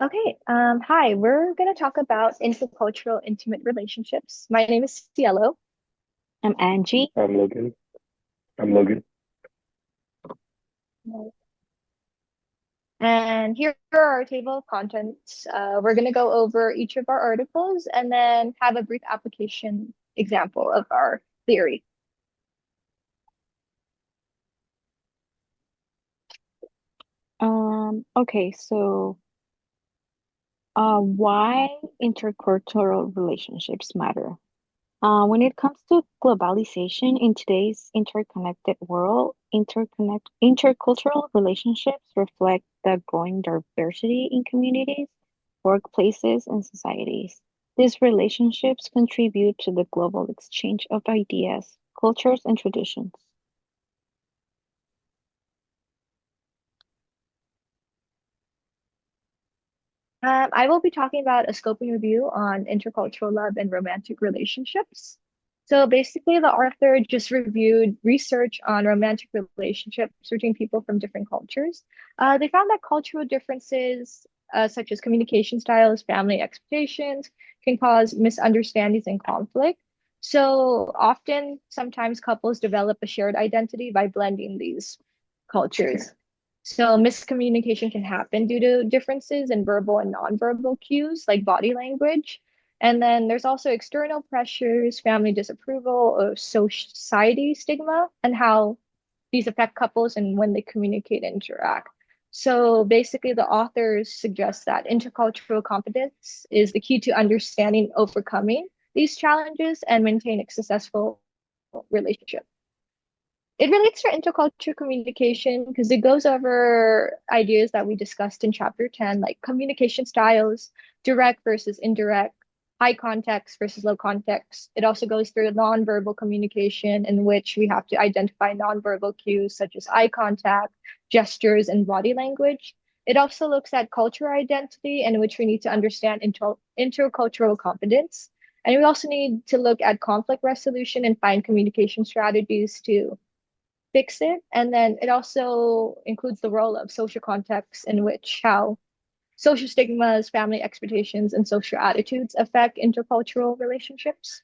Hi, we're going to talk about intercultural intimate relationships. My name is Cielo. I'm Angie. I'm Logan. I'm Logan. And here are our table of contents. We're going to go over each of our articles and then have a brief application example of our theory. Why intercultural relationships matter? When it comes to globalization in today's interconnected world, intercultural relationships reflect the growing diversity in communities, workplaces, and societies. These relationships contribute to the global exchange of ideas, cultures, and traditions. I will be talking about a scoping review on intercultural love and romantic relationships. So basically, the author just reviewed research on romantic relationships between people from different cultures. They found that cultural differences, such as communication styles, family expectations, can cause misunderstandings and conflict. So often, sometimes couples develop a shared identity by blending these cultures. So miscommunication can happen due to differences in verbal and nonverbal cues like body language. And then there's also external pressures, family disapproval, or society stigma, and how these affect couples and when they communicate and interact. So basically, the authors suggest that intercultural competence is the key to understanding, overcoming these challenges, and maintaining a successful relationship. It relates to intercultural communication because it goes over ideas that we discussed in chapter 10, like communication styles, direct versus indirect, high context versus low context. It also goes through nonverbal communication, in which we have to identify nonverbal cues such as eye contact, gestures, and body language. It also looks at cultural identity, in which we need to understand intercultural competence. And we also need to look at conflict resolution and find communication strategies to fix it. And then it also includes the role of social context, in which how social stigmas, family expectations, and social attitudes affect intercultural relationships.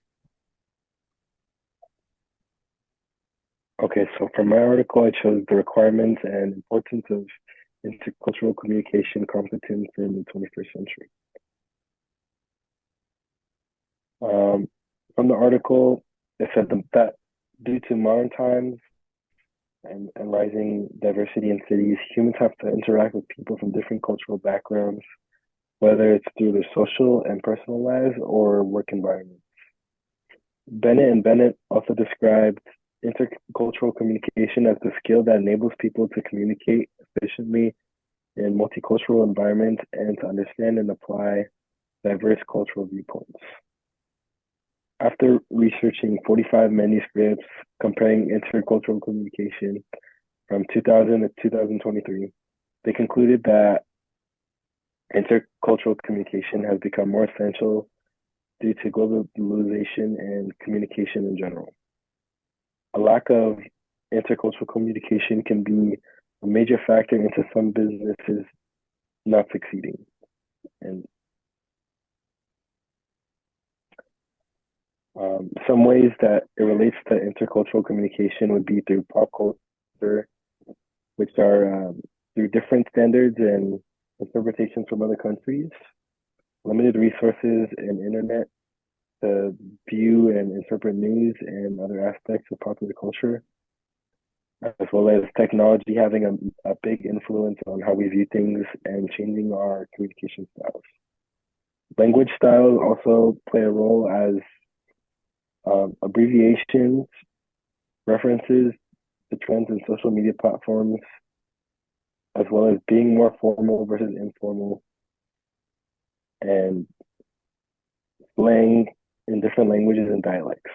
Okay, so for my article, I chose the requirements and importance of intercultural communication competence in the 21st century. From the article, it said that due to modern times and rising diversity in cities, humans have to interact with people from different cultural backgrounds, whether it's through their social and personal lives or work environments. Bennett and Bennett also described intercultural communication as the skill that enables people to communicate efficiently in multicultural environments and to understand and apply diverse cultural viewpoints. After researching 45 manuscripts comparing intercultural communication from 2000 to 2023, they concluded that intercultural communication has become more essential due to globalization and communication in general. A lack of intercultural communication can be a major factor into some businesses not succeeding. And some ways that it relates to intercultural communication would be through pop culture, which are through different standards and interpretations from other countries, limited resources and internet to view and interpret news and other aspects of popular culture, as well as technology having a big influence on how we view things and changing our communication styles. Language styles also play a role as abbreviations, references to trends in social media platforms, as well as being more formal versus informal, and slang in different languages and dialects.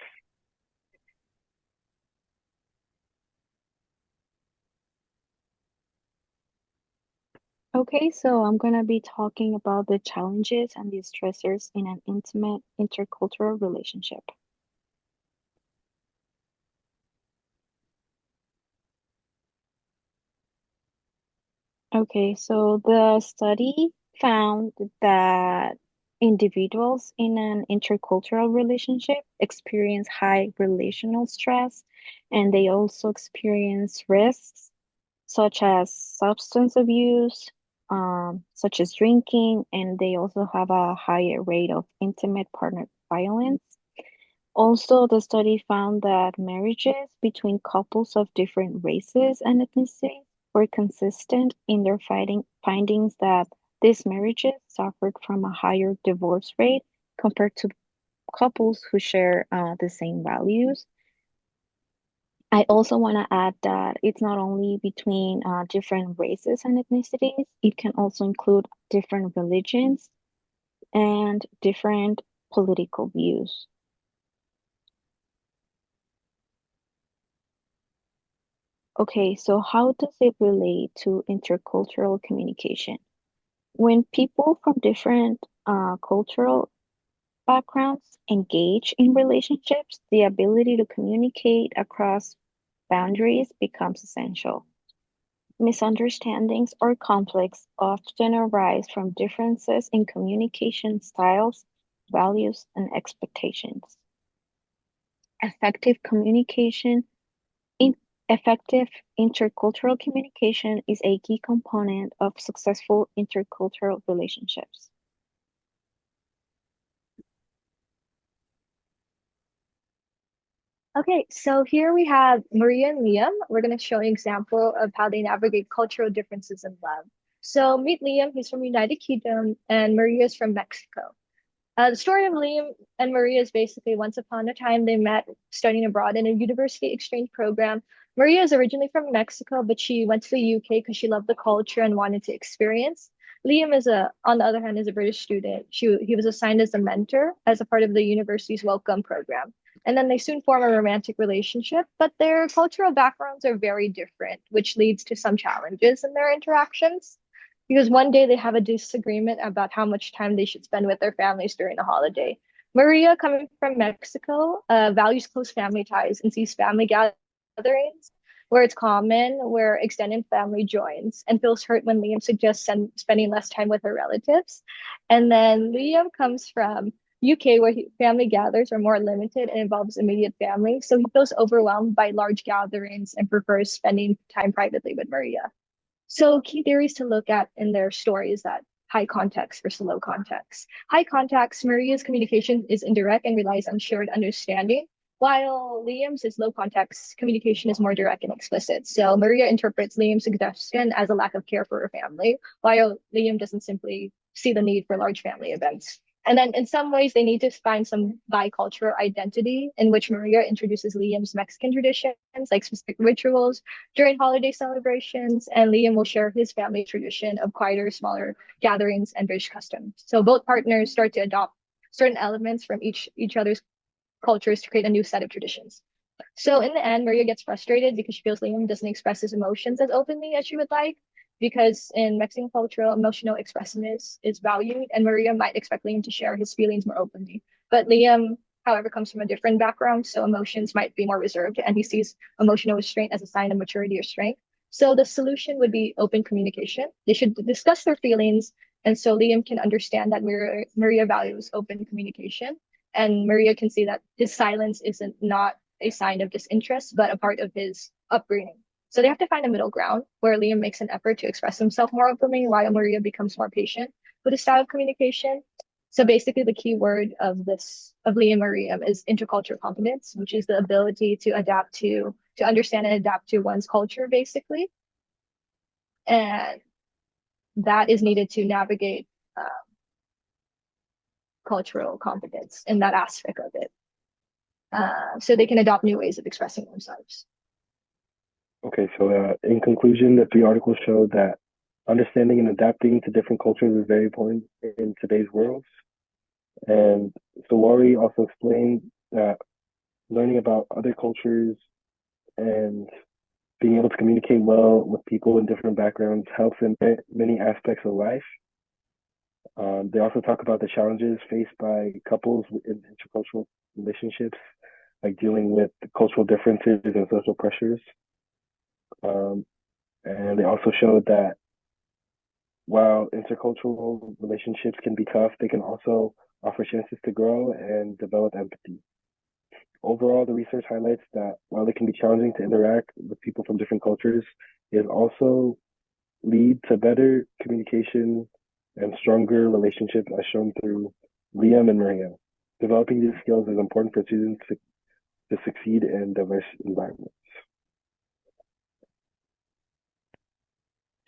Okay, so I'm going to be talking about the challenges and the stressors in an intimate intercultural relationship. Okay, so the study found that individuals in an intercultural relationship experience high relational stress, and they also experience risks such as substance abuse, such as drinking, and they also have a higher rate of intimate partner violence. Also, the study found that marriages between couples of different races and ethnicities were consistent in their findings that these marriages suffered from a higher divorce rate compared to couples who share the same values. I also want to add that it's not only between different races and ethnicities, it can also include different religions and different political views. Okay, so how does it relate to intercultural communication? When people from different cultural backgrounds engage in relationships, the ability to communicate across boundaries becomes essential. Misunderstandings or conflicts often arise from differences in communication styles, values, and expectations. Effective communication In effective intercultural communication is a key component of successful intercultural relationships. Okay, so here we have Maria and Liam. We're going to show an example of how they navigate cultural differences in love. So meet Liam, he's from United Kingdom, and Maria is from Mexico. The story of Liam and Maria is basically once upon a time they met studying abroad in a university exchange program. Maria is originally from Mexico, but she went to the UK because she loved the culture and wanted to experience. Liam on the other hand, is a British student. He was assigned as a mentor as a part of the university's welcome program. And then they soon form a romantic relationship, but their cultural backgrounds are very different, which leads to some challenges in their interactions because one day they have a disagreement about how much time they should spend with their families during the holiday. Maria, coming from Mexico, values close family ties and sees family gatherings where it's common, where extended family joins, and feels hurt when Liam suggests spending less time with her relatives. And then Liam comes from UK, where family gathers are more limited and involves immediate family. So he feels overwhelmed by large gatherings and prefers spending time privately with Maria. So key theories to look at in their story is that high context versus low context. High context, Maria's communication is indirect and relies on shared understanding, while Liam's is low context, communication is more direct and explicit. So Maria interprets Liam's suggestion as a lack of care for her family, while Liam doesn't simply see the need for large family events. And then in some ways, they need to find some bicultural identity in which Maria introduces Liam's Mexican traditions, like specific rituals, during holiday celebrations, and Liam will share his family tradition of quieter, smaller gatherings and British customs. So both partners start to adopt certain elements from each other's cultures to create a new set of traditions. So in the end, Maria gets frustrated because she feels Liam doesn't express his emotions as openly as she would like, because in Mexican culture, emotional expressiveness is valued, and Maria might expect Liam to share his feelings more openly. But Liam, however, comes from a different background, so emotions might be more reserved, and he sees emotional restraint as a sign of maturity or strength. So the solution would be open communication. They should discuss their feelings, and so Liam can understand that Maria values open communication, and Maria can see that his silence isn't not a sign of disinterest, but a part of his upbringing. So they have to find a middle ground where Liam makes an effort to express himself more openly, while Maria becomes more patient with his style of communication. So basically, the key word of Liam Maria is intercultural competence, which is the ability to adapt to understand and adapt to one's culture, basically, and that is needed to navigate cultural competence in that aspect of it. So they can adopt new ways of expressing themselves. Okay, so in conclusion, the three articles show that understanding and adapting to different cultures is very important in today's world. And so Laurie also explained that learning about other cultures and being able to communicate well with people in different backgrounds helps in many aspects of life. They also talk about the challenges faced by couples in intercultural relationships, like dealing with cultural differences and social pressures. And they also showed that While intercultural relationships can be tough, they can also offer chances to grow and develop empathy. Overall, the research highlights that while it can be challenging to interact with people from different cultures, it also lead to better communication and stronger relationships as shown through Liam and Maria. Developing these skills is important for students to succeed in diverse environments.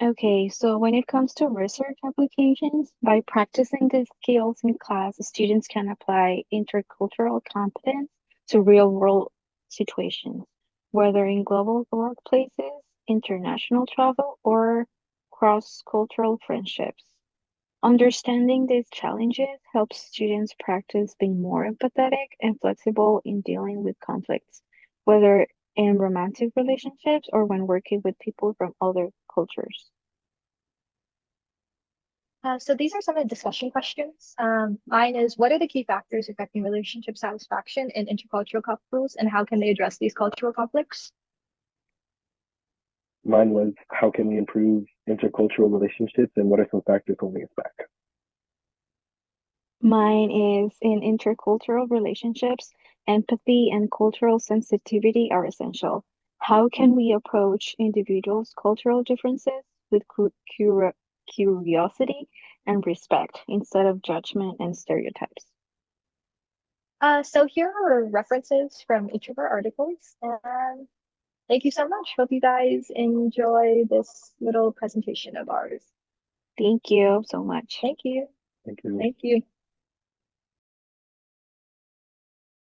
Okay, so when it comes to research applications, by practicing these skills in class, students can apply intercultural competence to real-world situations, whether in global workplaces, international travel, or cross-cultural friendships. Understanding these challenges helps students practice being more empathetic and flexible in dealing with conflicts, whether in romantic relationships or when working with people from other cultures. So these are some of the discussion questions. Mine is, what are the key factors affecting relationship satisfaction in intercultural couples, and how can they address these cultural conflicts? Mine was how can we improve intercultural relationships and what are some factors holding us back? Mine is in intercultural relationships, empathy and cultural sensitivity are essential. How can we approach individuals' cultural differences with curiosity and respect instead of judgment and stereotypes? So here are references from each of our articles, and thank you so much. Hope you guys enjoy this little presentation of ours. Thank you so much. Thank you. Thank you. Thank you.